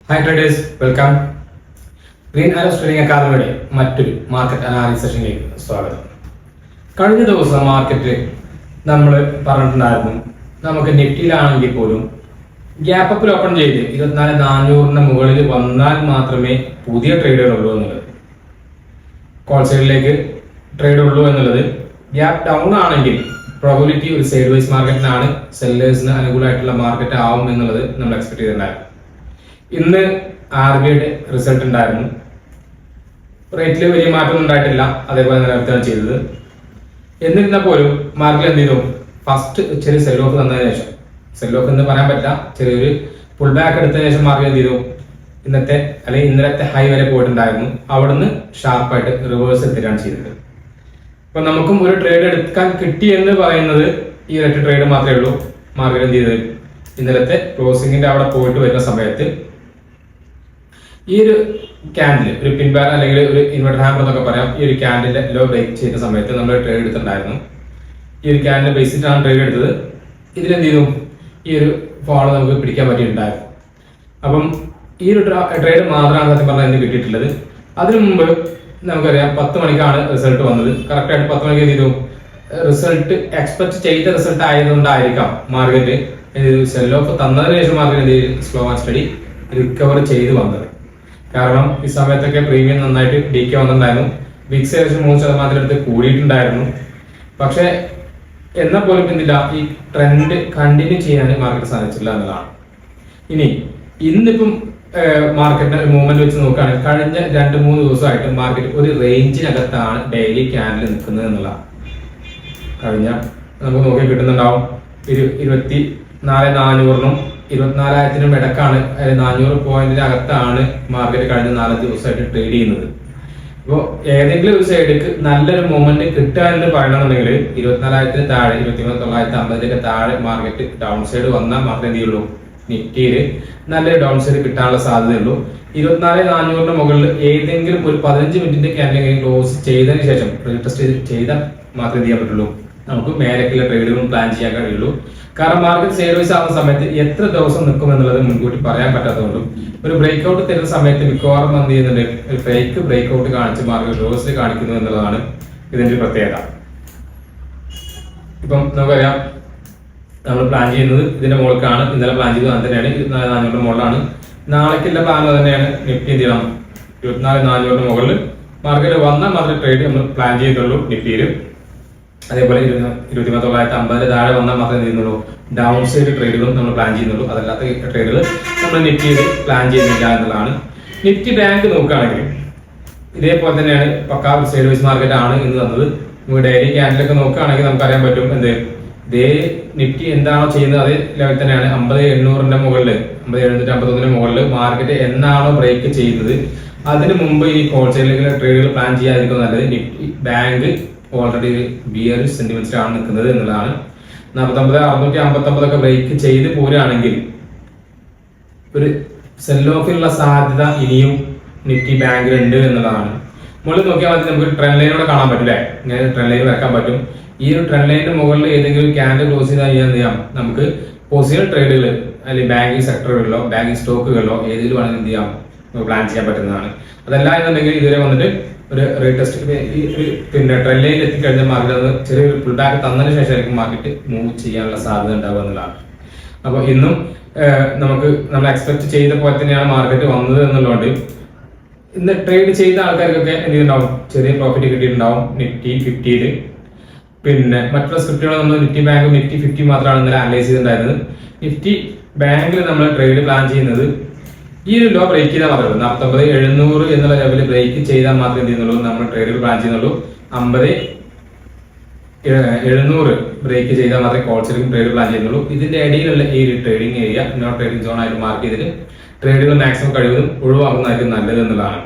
Hi traders, welcome. Green ആരോ trading അക്കാദമിയുടെ മറ്റൊരു market analysis സെഷനിലേക്ക് സ്വാഗതം. കഴിഞ്ഞ ദിവസം മാർക്കറ്റ് നമ്മൾ പറഞ്ഞിട്ടുണ്ടായിരുന്നു, നമുക്ക് നിഫ്റ്റിയിലാണെങ്കിൽ പോലും ഗ്യാപ്പ് അപ്പിൽ ഓപ്പൺ ചെയ്ത് 24,400 മുകളിൽ വന്നാൽ മാത്രമേ പുതിയ ട്രേഡുകൾ ഉള്ളൂ എന്നുള്ളത്, കോൾ സൈഡിലേക്ക് ട്രേഡ് ഉള്ളൂ എന്നുള്ളത്. ഗ്യാപ്പ് ഡൗൺ ആണെങ്കിൽ പ്രോബിലിറ്റി ഒരു സൈഡ് വൈസ് മാർക്കറ്റിനാണ്, സെല്ലേഴ്സിന് അനുകൂലമായിട്ടുള്ള മാർക്കറ്റ് ആവും എന്നുള്ളത് നമ്മൾ എക്സ്പെക്ട് ചെയ്തിട്ടുണ്ടായിരുന്നു. ഇന്ന് RBIയുടെ റിസൾട്ട് ഉണ്ടായിരുന്നു. റേറ്റിൽ വലിയ മാറ്റമൊന്നും ഉണ്ടായിട്ടില്ല, അതേപോലെ നിലനിർത്തുകയാണ് ചെയ്തത്. എന്നിരുന്നാൽ പോലും മാർക്കറ്റ് എന്ത് ചെയ്തു, ഫസ്റ്റ് ചെറിയ സെൽ ഓഫ് തന്നതിന് ശേഷം, സെൽ ഓഫ് എന്ന് പറയാൻ പറ്റില്ല, ചെറിയൊരു പുൾ ബാക്ക് എടുത്തതിന് ശേഷം മാർക്കറ്റ് എന്ത് ചെയ്തു, ഇന്നലത്തെ ഹൈ വരെ പോയിട്ടുണ്ടായിരുന്നു. അവിടുന്ന് ഷാർപ്പായിട്ട് റിവേഴ്സ് എത്തിയാണ് ചെയ്തത്. അപ്പൊ നമുക്കും ഒരു ട്രേഡ് എടുക്കാൻ കിട്ടി എന്ന് പറയുന്നത് ഈ ഒരൊറ്റ ട്രേഡ് മാത്രമേ ഉള്ളൂ. മാർക്കറ്റ് എന്ത് ചെയ്തത്, ഇന്നലത്തെ ക്ലോസിംഗിന്റെ അവിടെ പോയിട്ട് വരുന്ന സമയത്ത് ഈ ഒരു ക്യാൻഡിൽ, ഒരു പിൻബാർ അല്ലെങ്കിൽ ഒരു ഇൻവെർട്ടർ ഹാമർ എന്നൊക്കെ പറയാം, ഈ ഒരു ക്യാൻഡിലെ ലോ ബ്രേക്ക് ചെയ്യുന്ന സമയത്ത് നമ്മൾ ട്രേഡ് എടുത്തിട്ടുണ്ടായിരുന്നു. ഈ ഒരു ക്യാൻഡിൽ ബേസിലാണ് ട്രേഡ് എടുത്തത്. ഇതിലെന്ത് ചെയ്തു, ഈ ഒരു ഫോളോ നമുക്ക് പിടിക്കാൻ പറ്റിയിട്ടുണ്ടായിരുന്നു. അപ്പം ഈ ഒരു ട്രേഡ് മാത്രമാണ് സത്യം പറഞ്ഞാൽ ഇന്ന് കിട്ടിയിട്ടുള്ളത്. അതിനു മുമ്പ് നമുക്കറിയാം 10 മണിക്കാണ് റിസൾട്ട് വന്നത്. കറക്റ്റായിട്ട് 10 മണിക്ക് എന്ത് ചെയ്തു, റിസൾട്ട് എക്സ്പെക്ട് ചെയ്ത റിസൾട്ട് ആയതുകൊണ്ടായിരിക്കാം മാർക്കറ്റ് സെൽ ഓഫ് തന്നതിന് ശേഷം market slow and study recover ചെയ്ത് വന്നത്. കാരണം ഈ സമയത്തൊക്കെ പ്രീമിയം നന്നായിട്ട് ഡീക്കെ വന്നിട്ടുണ്ടായിരുന്നു. വിക്സ് ഏകദേശം 3% കൂടിയിട്ടുണ്ടായിരുന്നു. പക്ഷെ എന്നാൽ പോലും എന്തില്ല, ഈ ട്രെൻഡ് കണ്ടിന്യൂ ചെയ്യാൻ മാർക്കറ്റ് സാധിച്ചില്ല എന്നതാണ്. ഇനി ഇന്നിപ്പം മാർക്കറ്റിന്റെ മൂവ്മെന്റ് വെച്ച് നോക്കുകയാണെങ്കിൽ കഴിഞ്ഞ 2-3 ദിവസമായിട്ട് മാർക്കറ്റ് ഒരു റേഞ്ചിനകത്താണ് ഡെയിലി ക്യാൻഡിൽ നിൽക്കുന്നത് എന്നുള്ളതാണ്. കഴിഞ്ഞ നമുക്ക് നോക്കി കിട്ടുന്നുണ്ടാവും, 24,400-നും 24,000-നും ഇടക്കാണ്, 400 പോയിന്റിനകത്താണ് മാർക്കറ്റ് കഴിഞ്ഞ 4 ദിവസമായിട്ട് ട്രേഡ് ചെയ്യുന്നത്. അപ്പോൾ ഏതെങ്കിലും ഒരു സൈഡിലേക്ക് നല്ലൊരു മൂവ്മെന്റ് കിട്ടുക എന്ന് പറയണമെന്നുണ്ടെങ്കിൽ 24,000-ന് താഴെ, 23,950 താഴെ മാർക്കറ്റ് ഡൗൺ സൈഡ് വന്നാൽ മാത്രമേ എന്ത് ചെയ്യുള്ളൂ, നിഫ്റ്റിയിൽ നല്ലൊരു ഡൗൺ സൈഡ് കിട്ടാനുള്ള സാധ്യതയുള്ളൂ. 24,400-ന് മുകളിൽ ഏതെങ്കിലും ഒരു 15 മിനിറ്റിന്റെ ക്യാൻഡിൽ ക്ലോസ് ചെയ്തതിന് ശേഷം റീടെസ്റ്റ് ചെയ്താൽ മാത്രമേ എന്ത് ചെയ്യാൻ പറ്റുള്ളൂ, നമുക്ക് മേലേക്കുള്ള ട്രേഡുകളും പ്ലാൻ ചെയ്യാൻ കഴിയുള്ളൂ. കാരണം മാർക്കറ്റ് സൈഡ് വൈസ് ആവുന്ന സമയത്ത് എത്ര ദിവസം നിൽക്കും എന്നുള്ളത് മുൻകൂട്ടി പറയാൻ പറ്റാത്തതുകൊണ്ടും ഒരു ബ്രേക്ക് ഔട്ട് തരുന്ന സമയത്ത് മിക്കവാറും എന്ത് ചെയ്യുന്നുണ്ട്, ഒരു ഫേക്ക് ബ്രേക്ക് ഔട്ട് കാണിച്ച് മാർക്കറ്റ് റിവേഴ്സിൽ കാണിക്കുന്നു എന്നുള്ളതാണ് ഇതിന്റെ ഒരു പ്രത്യേകത. ഇപ്പം നമുക്കറിയാം, നമ്മൾ പ്ലാൻ ചെയ്യുന്നത് ഇതിന്റെ മുകൾക്കാണ്. ഇന്നലെ പ്ലാൻ ചെയ്തത് അത് തന്നെയാണ്, 24,400 മുകളിലാണ്. നാളേക്കുള്ള പ്ലാൻ തന്നെയാണ്. നിഫ്റ്റി എന്ത് ചെയ്യണം, 24,400 മുകളിൽ മാർക്കറ്റ് വന്നാൽ മാത്രമേ ട്രേഡ് നമ്മൾ പ്ലാൻ ചെയ്തുള്ളൂ നിഫ്റ്റിയിൽ. അതേപോലെ 23,950 താഴെ വന്നാൽ മാത്രമേ എന്ത് ചെയ്യുന്നുള്ളൂ, ഡൗൺ സൈഡ് ട്രേഡുകളും നമ്മൾ പ്ലാൻ ചെയ്യുന്നുള്ളൂ. അതല്ലാത്ത ട്രേഡുകൾ നമ്മൾ നിഫ്റ്റിയിൽ പ്ലാൻ ചെയ്യുന്നില്ല എന്നുള്ളതാണ്. നിഫ്റ്റി ബാങ്ക് നോക്കുകയാണെങ്കിൽ ഇതേപോലെ തന്നെയാണ്, പക്കാ സൈഡ് വൈസ് മാർക്കറ്റ് ആണ് ഇന്ന് തന്നത്. ഡെയിലി ക്യാൻഡിലൊക്കെ നോക്കുകയാണെങ്കിൽ നമുക്കറിയാൻ പറ്റും, ഇതേ നിഫ്റ്റി എന്താണോ ചെയ്യുന്നത് അതേ ലെവൽ തന്നെയാണ്. 50,800-ന്റെ മുകളിൽ, 50,751-ന്റെ മുകളിൽ മാർക്കറ്റ് എന്നാണോ ബ്രേക്ക് ചെയ്യുന്നത് അതിന് മുമ്പ് ഈ ഹോൾസെയിലിലെ ട്രേഡുകൾ പ്ലാൻ ചെയ്യാതിരിക്കും നല്ലത്. നിഫ്റ്റി ബാങ്ക് ഓൾറെഡി ബിയറിഷ് സെന്റിമെന്റ്സിലാണ് നിൽക്കുന്നത് എന്നുള്ളതാണ്. 49,659 ബ്രേക്ക് ചെയ്ത് പോരുകയാണെങ്കിൽ ഒരു സെൽ ഓഫിനുള്ള സാധ്യത ഇനിയും നിഫ്റ്റി ബാങ്കിൽ ഉണ്ട് എന്നുള്ളതാണ്. മുകളിൽ നോക്കിയാൽ മതി, നമുക്ക് ട്രെൻഡ് ലൈനോടെ കാണാൻ പറ്റും അല്ലേ, ഇങ്ങനെ ട്രെൻഡ് ലൈൻ വരക്കാൻ പറ്റും. ഈ ഒരു ട്രെൻഡ് ലൈനിന്റെ മുകളിൽ ഏതെങ്കിലും ക്യാൻഡിൽ ക്ലോസ് ചെയ്താൽ എന്ത് ചെയ്യാം, നമുക്ക് പോസിബിൾ ട്രേഡുകൾ അല്ലെങ്കിൽ ബാങ്കിങ് സെക്ടറുകളിലോ ബാങ്കിങ് സ്റ്റോക്കുകളിലോ ഏതെങ്കിലും വേണമെങ്കിൽ എന്ത് ചെയ്യാം, പ്ലാൻ ചെയ്യാൻ പറ്റുന്നതാണ്. അതല്ല എന്നുണ്ടെങ്കിൽ ഇതുവരെ വന്നിട്ട് ഒരു റീടെസ്റ്റ് പിന്നെ ട്രെൻഡ് ലൈനിൽ എത്തിക്കഴിഞ്ഞാൽ മാർക്കറ്റ് അത് ചെറിയൊരു പുൾ ബാക്ക് തന്നതിന് ശേഷമായിരിക്കും മാർക്കറ്റ് മൂവ് ചെയ്യാനുള്ള സാധ്യത ഉണ്ടാവുക എന്നുള്ളതാണ്. അപ്പോൾ ഇന്നും നമ്മൾ എക്സ്പെക്ട് ചെയ്ത പോലെ തന്നെയാണ് മാർക്കറ്റ് വന്നത് എന്നുള്ളതുകൊണ്ട് ഇന്ന് ട്രേഡ് ചെയ്ത ആൾക്കാർക്കൊക്കെ എന്ത് ചെയ്തിട്ടുണ്ടാവും, ചെറിയ പ്രോഫിറ്റ് കിട്ടിയിട്ടുണ്ടാവും നിഫ്റ്റി 50-ൽ. പിന്നെ മറ്റുള്ള സ്ക്രിപ്റ്റുകൾ നമ്മൾ നിഫ്റ്റി ബാങ്ക് നിഫ്റ്റി 50 മാത്രമാണ് ഇന്നലെ അനലൈസ് ചെയ്തിട്ടുണ്ടായിരുന്നത്. നിഫ്റ്റി ബാങ്കിൽ നമ്മൾ ട്രേഡ് പ്ലാൻ ചെയ്യുന്നത് ഈ ഒരു ലോ ബ്രേക്ക് ചെയ്താൽ മാത്രമേ, 49,700 എന്നുള്ള ലെവലിൽ ബ്രേക്ക് ചെയ്താൽ മാത്രമേ എന്ത് ചെയ്യുന്നുള്ളൂ, നമ്മൾ ട്രേഡുകൾ പ്ലാൻ ചെയ്യുന്നുള്ളൂ. 50,700 ബ്രേക്ക് ചെയ്താൽ മാത്രമേ കോൾസെയിലും ട്രേഡ് പ്ലാൻ ചെയ്യുന്നുള്ളൂ. ഇതിന്റെ ഇടയിലുള്ള ഈ ഒരു trading area no trading zone ആയിട്ട് മാർക്ക് ചെയ്തിട്ട് ട്രേഡുകൾ മാക്സിമം കഴിവതും ഒഴിവാക്കുന്നതായിരിക്കും നല്ലത് എന്നുള്ളതാണ്.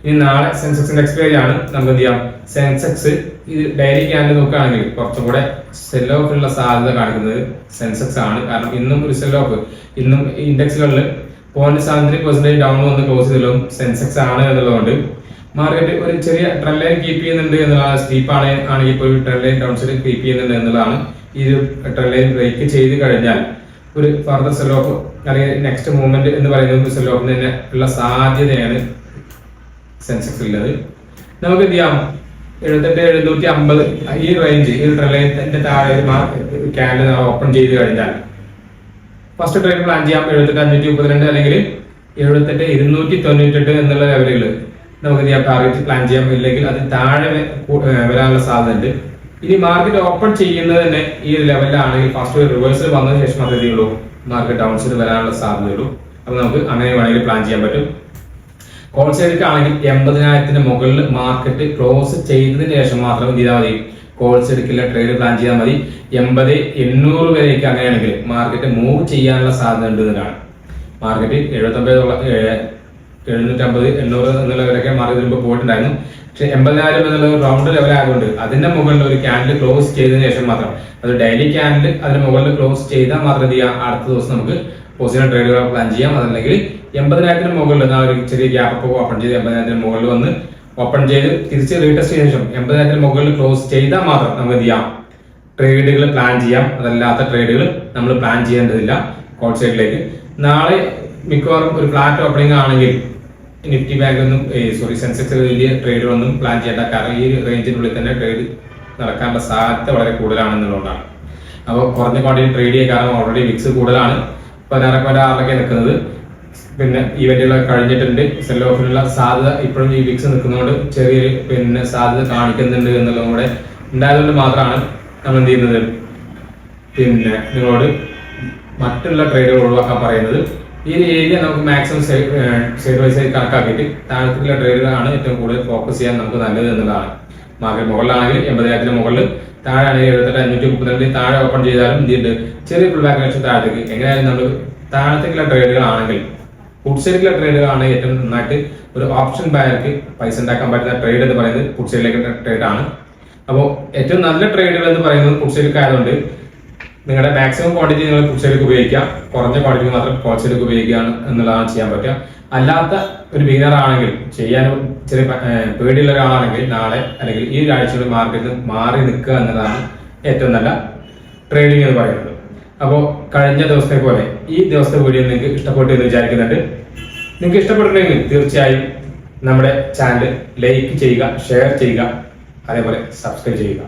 ഇനി നാളെ സെൻസെക്സിന്റെ എക്സ്പയറി ആണ്. നമുക്ക് എന്ത് ചെയ്യാം, സെൻസെക്സ് ഇത് ഡെയിലി ക്യാൻഡിൽ നോക്കുകയാണെങ്കിൽ കുറച്ചും കൂടെ സെൽ ഓഫിനുള്ള സാധ്യത കാണിക്കുന്നത് സെൻസെക്സ് ആണ്. കാരണം ഇന്നും ഒരു സെൽ ഓഫ്, ഇന്നും ഇൻഡെക്സുകളിൽ 0.73% ഡൗൺ വന്ന് ക്ലോസ് ചെയ്തതും സെൻസെക്സ് ആണ് എന്നുള്ളതുകൊണ്ട് മാർക്കറ്റ് ഒരു ചെറിയ ട്രെൻഡ് ലൈൻ കീപ്പ് ചെയ്യുന്നുണ്ട് എന്നുള്ളതാണ്. സ്റ്റീപ്പ് ആണെങ്കിൽ ഇപ്പോൾ trend line down side keep ചെയ്യുന്നുണ്ട് എന്നുള്ളതാണ്. ഈ ഒരു ട്രെൻഡ് ലൈൻ ബ്രേക്ക് ചെയ്ത് കഴിഞ്ഞാൽ ഒരു ഫർദർ സെൽ ഓഫ് അല്ലെങ്കിൽ നെക്സ്റ്റ് മൂവ്മെന്റ് എന്ന് പറയുന്നത് സെൽ ഓഫിന് തന്നെ ഉള്ള സാധ്യതയാണ് സെൻസെക്സ് ഉള്ളത്. നമുക്ക് എന്ത് ചെയ്യാം, 78,750 ഈ റേഞ്ച്, ഈ ട്രെൻഡ് താഴെ ക്യാൻഡിൽ ഓപ്പൺ ചെയ്ത് കഴിഞ്ഞാൽ ഫസ്റ്റ് ട്രേഡ് പ്ലാൻ ചെയ്യാം 78,532 അല്ലെങ്കിൽ 78,298 എന്നുള്ള ലെവലുകൾ നമുക്ക് ചെയ്യാം ടാർഗറ്റ് പ്ലാൻ ചെയ്യാം. ഇല്ലെങ്കിൽ അത് താഴെ വരാനുള്ള സാധ്യത ഉണ്ട്. ഇനി മാർക്കറ്റ് ഓപ്പൺ ചെയ്യുന്നത് തന്നെ ഈ ലെവലിലാണെങ്കിൽ ഫസ്റ്റ് റിവേഴ്സൽ വന്നതിന് ശേഷം മാത്രമേ ചെയ്യുള്ളൂ മാർക്കറ്റ് ഡൗൺ സൈഡ് വരാനുള്ള സാധ്യതയുള്ളൂ. അപ്പൊ നമുക്ക് അങ്ങനെ വേണമെങ്കിൽ പ്ലാൻ ചെയ്യാൻ പറ്റും. കോൾ സൈഡിലേക്ക് ആണെങ്കിൽ 80,000 മുകളിൽ മാർക്കറ്റ് ക്ലോസ് ചെയ്തതിന് ശേഷം മാത്രം എന്ത് ചെയ്താൽ മതി, കോൾ സൈഡിലേക്കുള്ള ട്രേഡ് പ്ലാൻ ചെയ്താൽ മതി. 80,800 വരെയൊക്കെ അങ്ങനെയാണെങ്കിൽ മാർക്കറ്റ് മൂവ് ചെയ്യാനുള്ള സാധ്യത ഉണ്ട് എന്നതാണ്. മാർക്കറ്റ് 750 800 എന്നുള്ളവരൊക്കെ മാർക്കറ്റ് വരുമ്പോൾ പോയിട്ടുണ്ടായിരുന്നു. പക്ഷെ 80,000 എന്നുള്ള റൗണ്ട് ലെവൽ ആയതുകൊണ്ട് അതിന്റെ മുകളിൽ ഒരു ക്യാൻഡിൽ ക്ലോസ് ചെയ്തതിനു ശേഷം മാത്രം, അത് ഡെയിലി ക്യാൻഡിൽ അതിന് മുകളിൽ ക്ലോസ് ചെയ്താൽ മാത്രം എന്ത് ചെയ്യാം, അടുത്ത ദിവസം നമുക്ക് പോസിറ്റീവ് ട്രേഡുകൾ പ്ലാൻ ചെയ്യാം. അതല്ലെങ്കിൽ 80,000 മുകളിൽ ഒരു ചെറിയ ഗ്യാപ്പ് ഒക്കെ ഓപ്പൺ ചെയ്ത് 80,000 മുകളിൽ വന്ന് ഓപ്പൺ ചെയ്ത് തിരിച്ച് റീടെസ്റ്റ് ചെയ്തതിനു ശേഷം 80,000 മുകളിൽ ക്ലോസ് ചെയ്താൽ മാത്രം നമുക്ക് എന്ത് ചെയ്യാം, ട്രേഡുകൾ പ്ലാൻ ചെയ്യാം. അതല്ലാത്ത ട്രേഡുകൾ നമ്മൾ പ്ലാൻ ചെയ്യേണ്ടതില്ല. കോൾ സൈഡിലേക്ക് നാളെ മിക്കവാറും ഒരു ഫ്ലാറ്റ് ഓപ്പണിംഗ് ആണെങ്കിൽ നിഫ്റ്റി ബാങ്ക് ഒന്നും സെൻസെക്സ് വലിയ ട്രേഡുകളൊന്നും പ്ലാൻ ചെയ്യേണ്ട. കാരണം ഈ റേഞ്ചിനുള്ളിൽ തന്നെ ട്രേഡ് നടക്കാനുള്ള സാധ്യത വളരെ കൂടുതലാണെന്നുള്ളതാണ്. അപ്പോൾ കുറഞ്ഞ ക്വാണ്ടിറ്റി ട്രേഡ് ചെയ്യാൻ കാരണം ഓൾറെഡി വിക്സ് കൂടുതലാണ്, 16.6 നിൽക്കുന്നത്. പിന്നെ ഇവന്റുകളൊക്കെ കഴിഞ്ഞിട്ടുണ്ട്. സെൽ ഓഫിനുള്ള സാധ്യത ഇപ്പോഴും ഈ വിക്സ് നിൽക്കുന്നതുകൊണ്ട് ചെറിയൊരു സാധ്യത കാണിക്കുന്നുണ്ട് എന്നുള്ളതും കൂടെ ഉണ്ടായതുകൊണ്ട് മാത്രമാണ് നമ്മൾ എന്ത് ചെയ്യുന്നത്, നിങ്ങളോട് മറ്റുള്ള ട്രേഡുകൾ ഒഴിവാക്കാൻ പറയുന്നത്. ഈ ഒരു ഏരിയ നമുക്ക് മാക്സിമം സൈഡ് വൈസ് ആയി കണക്കാക്കിയിട്ട് താഴത്തേക്കുള്ള ട്രേഡുകളാണ് ഏറ്റവും കൂടുതൽ ഫോക്കസ് ചെയ്യാൻ നമുക്ക് നല്ലത് എന്നുള്ളതാണ്. മാർക്കറ്റ് മുകളിലാണെങ്കിൽ 80,000 മുകളിൽ, താഴെ ആണെങ്കിൽ 78,532 താഴെ ഓപ്പൺ ചെയ്താലും എന്തുണ്ട് ചെറിയ ഫുൾ ബാക്ക് ലക്ഷം താഴത്തേക്ക്. എങ്ങനെയായാലും നമ്മൾ താഴത്തേക്കുള്ള ട്രേഡുകളാണെങ്കിൽ, ഫുഡ് സൈഡിലുള്ള ട്രേഡുകളാണ് ഏറ്റവും നന്നായിട്ട് ഒരു ഓപ്ഷൻ ബയർക്ക് പൈസ ഉണ്ടാക്കാൻ പറ്റുന്ന ട്രേഡ് എന്ന് പറയുന്നത് ഫുഡ് സൈഡിലേക്ക് ട്രേഡ് ആണ്. അപ്പോൾ ഏറ്റവും നല്ല ട്രേഡുകൾ എന്ന് പറയുന്നത് ഫുഡ് സൈഡിലേക്ക് ആയതുകൊണ്ട് നിങ്ങളുടെ മാക്സിമം ക്വാണ്ടിറ്റി നിങ്ങൾ ഫുഡ് സൈഡിലേക്ക് ഉപയോഗിക്കാം, കുറഞ്ഞ ക്വാണ്ടിറ്റി മാത്രം കോൾ സൈഡിലേക്ക് ഉപയോഗിക്കുക എന്നുള്ളതാണ് ചെയ്യാൻ പറ്റുക. അല്ലാത്ത ഒരു ബിഗിനർ ആണെങ്കിൽ, ചെയ്യാനും ചെറിയ പേടിയുള്ള ഒരാളാണെങ്കിൽ നാളെ അല്ലെങ്കിൽ ഈ ആഴ്ചയുടെ മാർക്കറ്റിൽ മാറി നിൽക്കുക എന്നതാണ് ഏറ്റവും നല്ല ട്രേഡിംഗ് എന്ന് പറയുന്നത്. അപ്പോൾ കഴിഞ്ഞ ദിവസത്തെ പോലെ ഈ ദിവസത്തെ വീഡിയോ നിങ്ങൾക്ക് ഇഷ്ടപ്പെട്ടു എന്ന് വിചാരിക്കുന്നുണ്ട്. നിങ്ങൾക്ക് ഇഷ്ടപ്പെട്ടിട്ടുണ്ടെങ്കിൽ തീർച്ചയായും നമ്മുടെ ചാനൽ ലൈക്ക് ചെയ്യുക, ഷെയർ ചെയ്യുക, അതേപോലെ സബ്സ്ക്രൈബ് ചെയ്യുക.